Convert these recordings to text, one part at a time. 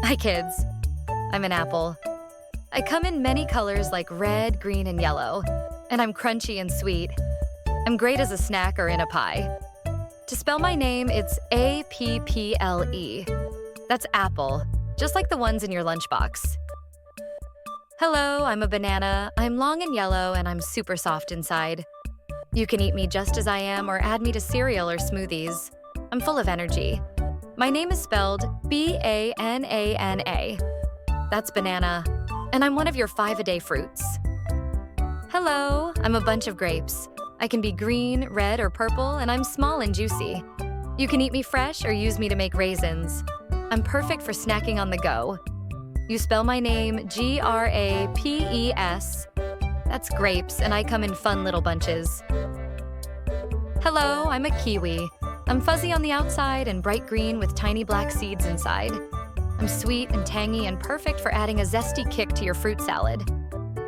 Hi, kids. I'm an apple. I come in many colors like red, green, and yellow, and I'm crunchy and sweet. I'm great as a snack or in a pie. To spell my name, it's A-P-P-L-E. That's apple, just like the ones in your lunchbox. Hello, I'm a banana. I'm long and yellow, and I'm super soft inside. You can eat me just as I am or add me to cereal or smoothies. I'm full of energy. My name is spelled B-A-N-A-N-A. That's banana, and I'm one of your 5-a-day fruits. Hello, I'm a bunch of grapes. I can be green, red, or purple, and I'm small and juicy. You can eat me fresh or use me to make raisins. I'm perfect for snacking on the go. You spell my name G-R-A-P-E-S. That's grapes, and I come in fun little bunches. Hello, I'm a kiwi. I'm fuzzy on the outside and bright green with tiny black seeds inside. I'm sweet and tangy and perfect for adding a zesty kick to your fruit salad.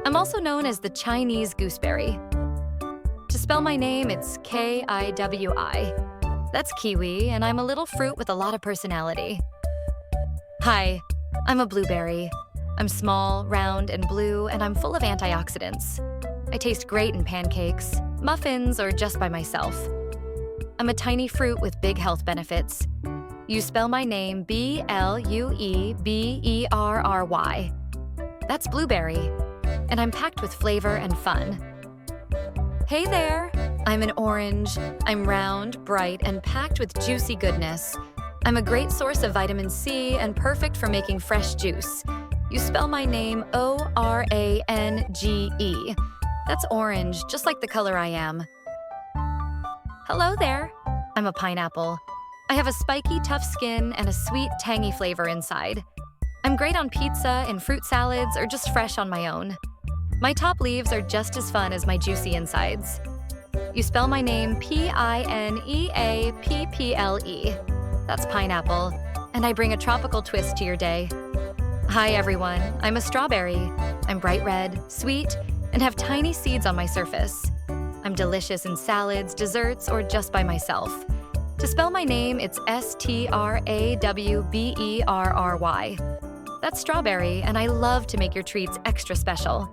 I'm also known as the Chinese gooseberry. To spell my name, it's K-I-W-I. That's kiwi, and I'm a little fruit with a lot of personality. Hi, I'm a blueberry. I'm small, round, and blue, and I'm full of antioxidants. I taste great in pancakes, muffins, or just by myself. I'm a tiny fruit with big health benefits. You spell my name B-L-U-E-B-E-R-R-Y. That's blueberry, and I'm packed with flavor and fun. Hey there, I'm an orange. I'm round, bright, and packed with juicy goodness. I'm a great source of vitamin C and perfect for making fresh juice. You spell my name O-R-A-N-G-E. That's orange, just like the color I am. Hello there, I'm a pineapple. I have a spiky, tough skin and a sweet, tangy flavor inside. I'm great on pizza, in fruit salads, or just fresh on my own. My top leaves are just as fun as my juicy insides. You spell my name P-I-N-E-A-P-P-L-E. That's pineapple, and I bring a tropical twist to your day. Hi everyone, I'm a strawberry. I'm bright red, sweet, and have tiny seeds on my surface. I'm delicious in salads, desserts, or just by myself. To spell my name, it's S-T-R-A-W-B-E-R-R-Y. That's strawberry, and I love to make your treats extra special.